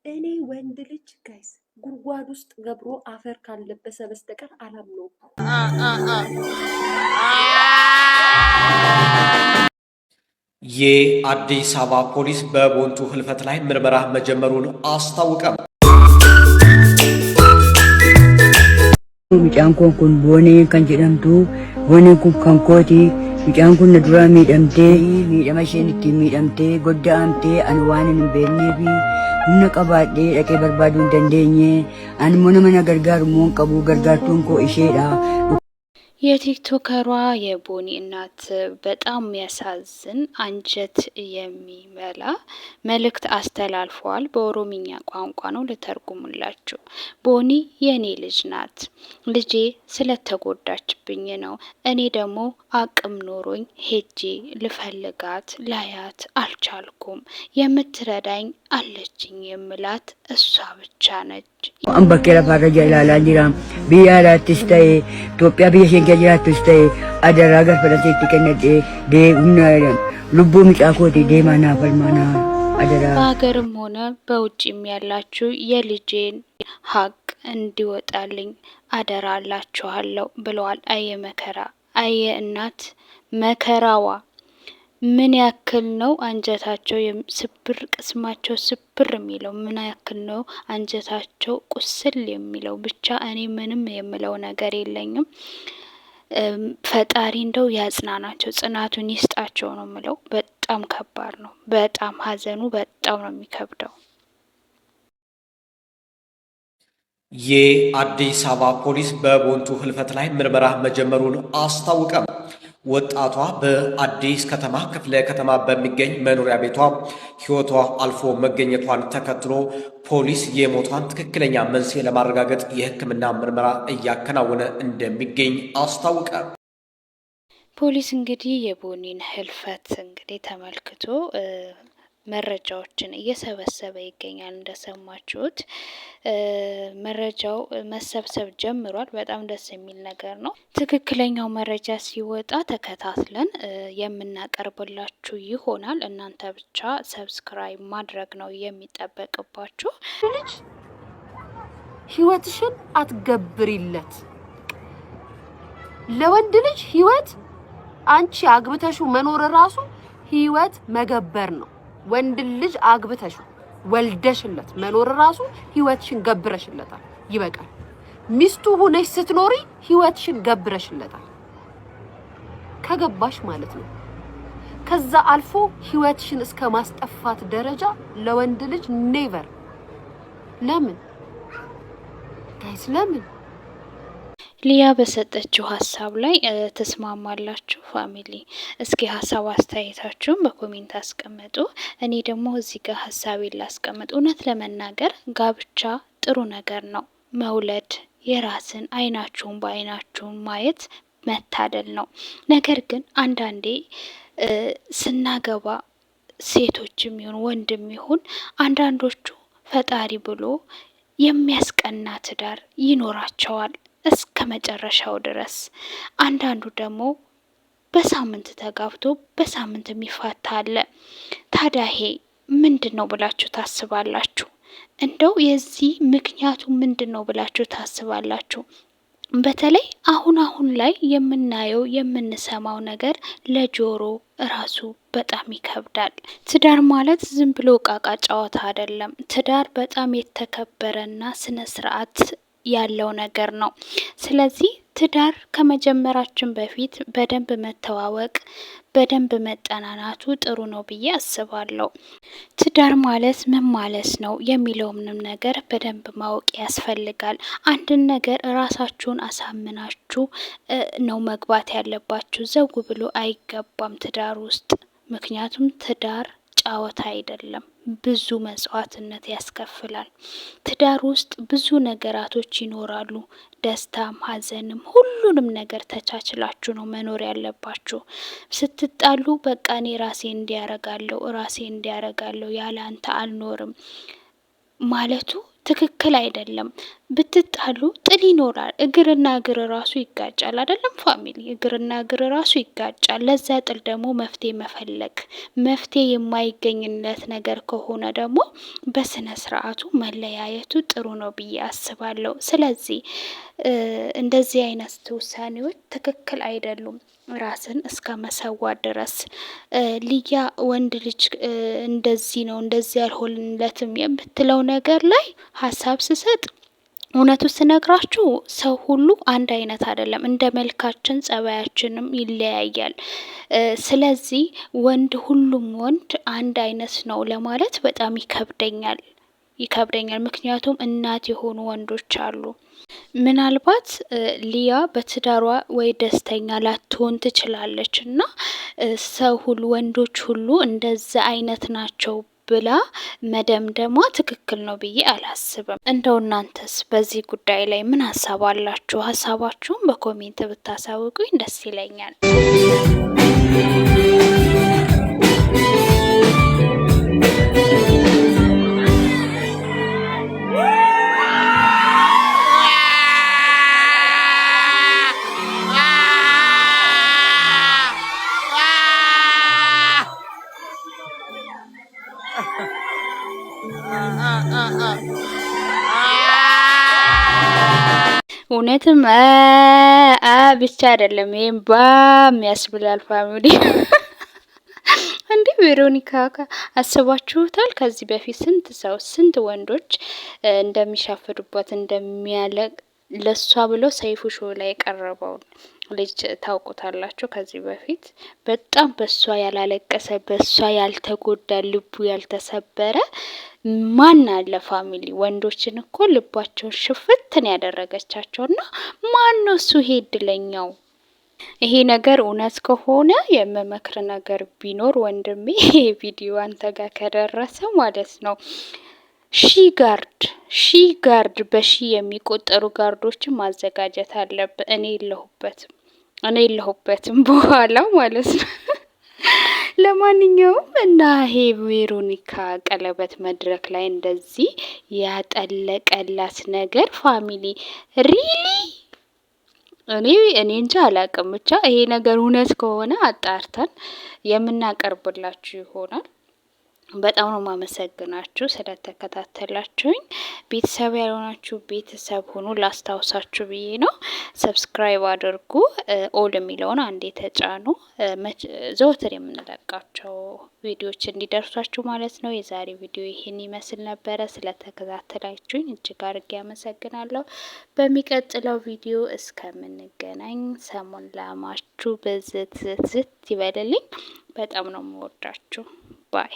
እኔ ወንድ ልጅ ጋይስ ጉድጓድ ውስጥ ገብሮ አፈር ካልለበሰ በስተቀር አላምነውም። የአዲስ አበባ ፖሊስ በቦንቱ ህልፈት ላይ ምርመራ መጀመሩን አስታወቀ። Mucaan kun boonee kan jedhamtu booneen kun kan kooti. Mucaan kun na dura miidhamtee miidhama isheen ittiin miidhamtee godda'amtee ani waan hin beeknee fi humna qabaadhee dhaqee barbaaduu hin dandeenye ani immoo nama na gargaaru immoo hin qabu gargaartuun koo isheedha. የቲክቶከሯ የቦኒ እናት በጣም የሚያሳዝን አንጀት የሚበላ መልእክት አስተላልፈዋል። በኦሮምኛ ቋንቋ ነው ልተርጉሙላችሁ። ቦኒ የኔ ልጅ ናት። ልጄ ስለተጎዳችብኝ ነው። እኔ ደግሞ አቅም ኖሮኝ ሄጄ ልፈልጋት ላያት አልቻልኩም። የምትረዳኝ አለችኝ የምላት እሷ ብቻ ነች። Bakka lafarra ilaalaa jira. Biyya alaattis ta'e Itoophiyaa biyya isheen keessa jiraattus ta'e adaraa galfatee itti kennadhee humna lubbuu mucaa kooti deemaa naaf almaanaa አደራ። በሀገርም ሆነ በውጭም ያላችሁ የልጄን ሀቅ እንዲወጣልኝ አደራ አላችኋለሁ ብለዋል። አየ መከራ፣ አየ እናት መከራዋ ምን ያክል ነው አንጀታቸው ስብር፣ ቅስማቸው ስብር የሚለው ምን ያክል ነው አንጀታቸው ቁስል የሚለው። ብቻ እኔ ምንም የምለው ነገር የለኝም። ፈጣሪ እንደው ያጽናናቸው፣ ጽናቱን ይስጣቸው ነው የምለው። በጣም ከባድ ነው። በጣም ሀዘኑ በጣም ነው የሚከብደው። የአዲስ አበባ ፖሊስ በቦንቱ ህልፈት ላይ ምርመራ መጀመሩን አስታወቀ። ወጣቷ በአዲስ ከተማ ክፍለ ከተማ በሚገኝ መኖሪያ ቤቷ ሕይወቷ አልፎ መገኘቷን ተከትሎ ፖሊስ የሞቷን ትክክለኛ መንስኤ ለማረጋገጥ የሕክምና ምርመራ እያከናወነ እንደሚገኝ አስታወቀ። ፖሊስ እንግዲህ የቦኒን ህልፈት እንግዲህ ተመልክቶ መረጃዎችን እየሰበሰበ ይገኛል። እንደሰማችሁት መረጃው መሰብሰብ ጀምሯል። በጣም ደስ የሚል ነገር ነው። ትክክለኛው መረጃ ሲወጣ ተከታትለን የምናቀርብላችሁ ይሆናል። እናንተ ብቻ ሰብስክራይብ ማድረግ ነው የሚጠበቅባችሁ። ልጅ ህይወትሽን አትገብሪለት። ለወንድ ልጅ ህይወት አንቺ አግብተሹ መኖር ራሱ ህይወት መገበር ነው። ወንድ ልጅ አግብተሽ ወልደሽለት መኖር ራሱ ህይወትሽን ገብረሽለታል። ይበቃል። ሚስቱ ሆነሽ ስትኖሪ ህይወትሽን ገብረሽለታል። ከገባሽ ማለት ነው። ከዛ አልፎ ህይወትሽን እስከ ማስጠፋት ደረጃ ለወንድ ልጅ ኔቨር። ለምን ጋይስ ለምን? ሊያ በሰጠችው ሀሳብ ላይ ተስማማላችሁ? ፋሚሊ እስኪ ሀሳብ አስተያየታችሁን በኮሜንት አስቀምጡ። እኔ ደግሞ እዚህ ጋር ሀሳቤን ላስቀምጥ። እውነት ለመናገር ጋብቻ ጥሩ ነገር ነው። መውለድ የራስን አይናችሁን በአይናችሁን ማየት መታደል ነው። ነገር ግን አንዳንዴ ስናገባ ሴቶችም ይሁን ወንድም ይሁን አንዳንዶቹ ፈጣሪ ብሎ የሚያስቀና ትዳር ይኖራቸዋል እስከ መጨረሻው ድረስ። አንዳንዱ ደግሞ በሳምንት ተጋብቶ በሳምንት የሚፋታ አለ። ታዲያ ይሄ ምንድነው ብላችሁ ታስባላችሁ? እንደው የዚህ ምክንያቱ ምንድነው ብላችሁ ታስባላችሁ? በተለይ አሁን ላይ የምናየው የምንሰማው ነገር ለጆሮ ራሱ በጣም ይከብዳል። ትዳር ማለት ዝም ብሎ ቃቃ ጨዋታ አይደለም። ትዳር በጣም የተከበረና ስነ ስርዓት ያለው ነገር ነው። ስለዚህ ትዳር ከመጀመራችን በፊት በደንብ መተዋወቅ በደንብ መጠናናቱ ጥሩ ነው ብዬ አስባለሁ። ትዳር ማለት ምን ማለት ነው የሚለውንም ነገር በደንብ ማወቅ ያስፈልጋል። አንድን ነገር ራሳችሁን አሳምናችሁ ነው መግባት ያለባችሁ። ዘው ብሎ አይገባም ትዳር ውስጥ። ምክንያቱም ትዳር ጫወታ አይደለም። ብዙ መስዋዕትነት ያስከፍላል። ትዳር ውስጥ ብዙ ነገራቶች ይኖራሉ። ደስታም ሀዘንም ሁሉንም ነገር ተቻችላችሁ ነው መኖር ያለባችሁ። ስትጣሉ በቃ እኔ ራሴ እንዲያረጋለሁ ያለ አንተ አልኖርም ማለቱ ትክክል አይደለም። ብትጣሉ ጥል ይኖራል። እግርና እግር ራሱ ይጋጫል አይደለም ፋሚሊ? እግርና እግር ራሱ ይጋጫል። ለዛ ጥል ደግሞ መፍትሄ መፈለግ፣ መፍትሄ የማይገኝለት ነገር ከሆነ ደግሞ በስነ ስርዓቱ መለያየቱ ጥሩ ነው ብዬ አስባለሁ። ስለዚህ እንደዚህ አይነት ውሳኔዎች ትክክል አይደሉም። ራስን እስከ መሰዋት ድረስ ሊያ ወንድ ልጅ እንደዚህ ነው እንደዚህ ያልሆንለትም የምትለው ነገር ላይ ሀሳብ ስሰጥ እውነቱ ስነግራችሁ ሰው ሁሉ አንድ አይነት አይደለም። እንደ መልካችን ጸባያችንም ይለያያል። ስለዚህ ሁሉም ወንድ አንድ አይነት ነው ለማለት በጣም ይከብደኛል። ምክንያቱም እናት የሆኑ ወንዶች አሉ። ምናልባት ሊያ በትዳሯ ወይ ደስተኛ ላትሆን ትችላለች እና ሰው ሁሉ ወንዶች ሁሉ እንደዛ አይነት ናቸው ብላ መደምደሟ ትክክል ነው ብዬ አላስብም። እንደው እናንተስ በዚህ ጉዳይ ላይ ምን ሀሳብ አላችሁ? ሀሳባችሁን በኮሜንት ብታሳውቁኝ ደስ ይለኛል። እውነትም ብቻ አይደለም ይሄም ባም ያስብላል ፋሚሊ። እንዴ ቬሮኒካ አስባችሁታል? ከዚህ በፊት ስንት ወንዶች እንደሚሻፍዱበት እንደሚያለቅ ለሷ ብሎ ሰይፉ ሾው ላይ የቀረበውን ልጅ ታውቁታላችሁ። ከዚህ በፊት በጣም በሷ ያላለቀሰ በሷ ያልተጎዳ ልቡ ያልተሰበረ ማን አለ ፋሚሊ? ወንዶችን እኮ ልባቸውን ሽፍትን ያደረገቻቸውና ማን ነው እሱ? ይሄ እድለኛው። ይሄ ነገር እውነት ከሆነ የመመክር ነገር ቢኖር ወንድሜ ይሄ ቪዲዮ አንተ ጋር ከደረሰ ማለት ነው ሺ ጋርድ በሺ የሚቆጠሩ ጋርዶችን ማዘጋጀት አለብህ። እኔ የለሁበትም በኋላ ማለት ነው። ለማንኛውም እና ይሄ ቬሮኒካ ቀለበት መድረክ ላይ እንደዚህ ያጠለቀላት ነገር ፋሚሊ ሪሊ እኔ እንጃ አላቅም። ብቻ ይሄ ነገር እውነት ከሆነ አጣርተን የምናቀርብላችሁ ይሆናል። በጣም ነው ማመሰግናችሁ ስለተከታተላችሁኝ። ቤተሰብ ያልሆናችሁ ቤተሰብ ሁኑ ላስታውሳችሁ ብዬ ነው። ሰብስክራይብ አድርጉ። ኦል የሚለውን አንዴ ተጫኑ። ዘወትር የምንለቃቸው ቪዲዮዎች እንዲደርሷችሁ ማለት ነው። የዛሬ ቪዲዮ ይሄን ይመስል ነበረ። ስለተከታተላችሁኝ እጅግ አድርጌ አመሰግናለሁ። በሚቀጥለው ቪዲዮ እስከምንገናኝ ሰሞን ላማችሁ በዝት ይበልልኝ። በጣም ነው የምወዳችሁ። ባይ